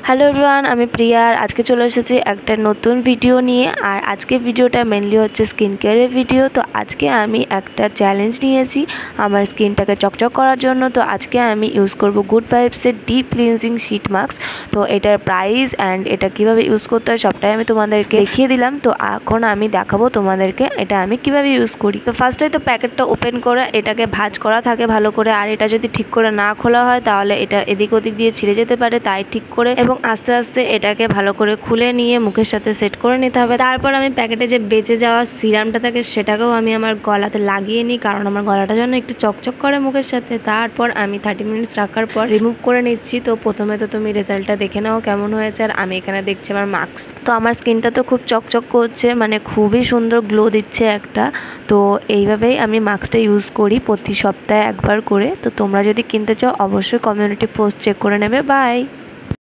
Hello everyone, আমি প্রিয়া। আর আজকে চলে এসেছি একটা নতুন ভিডিও নিয়ে। আর আজকে ভিডিওটা মেনলি হচ্ছে স্কিন কেয়ারের ভিডিও। তো আজকে আমি একটা চ্যালেঞ্জ নিয়েছি আমার স্কিনটাকে চকচক করার জন্য। তো আজকে আমি ইউজ করব গুড ভাইবসের ডিপ ক্লিনজিং শিট মাস্ক। তো এটার প্রাইস অ্যান্ড এটা কিভাবে ইউজ করতে হয় সবটাই আমি তোমাদেরকে দেখিয়ে দিলাম। তো এখন আমি দেখাবো তোমাদেরকে এটা আমি কিভাবে ইউজ করি। তো ফার্স্টে তো প্যাকেটটা ওপেন করে এটাকে ভাঁজ করা থাকে ভালো করে। আর এটা যদি ঠিক করে না খোলা হয় তাহলে এটা এদিক ওদিক দিয়ে ছিঁড়ে যেতে পারে, তাই ঠিক করে এবং আস্তে আস্তে এটাকে ভালো করে খুলে নিয়ে মুখের সাথে সেট করে নিতে হবে। তারপর আমি প্যাকেটে যে বেঁচে যাওয়া সিরামটা থাকে সেটাকেও আমি আমার গলাতে লাগিয়ে নিই, কারণ আমার গলাটা যেন একটু চকচক করে মুখের সাথে। তারপর আমি 30 মিনিটস রাখার পর রিমুভ করে নিচ্ছি। তো প্রথমে তো তুমি রেজাল্টটা দেখে নাও কেমন হয়েছে। আর আমি এখানে দেখছি আমার মাস্ক, তো আমার স্কিনটা তো খুব চকচক করছে, মানে খুবই সুন্দর গ্লো দিচ্ছে একটা। তো এইভাবেই আমি মাস্কটা ইউজ করি প্রতি সপ্তাহে একবার করে। তো তোমরা যদি কিনতে চাও অবশ্যই কমিউনিটি পোস্ট চেক করে নেবে। বাই।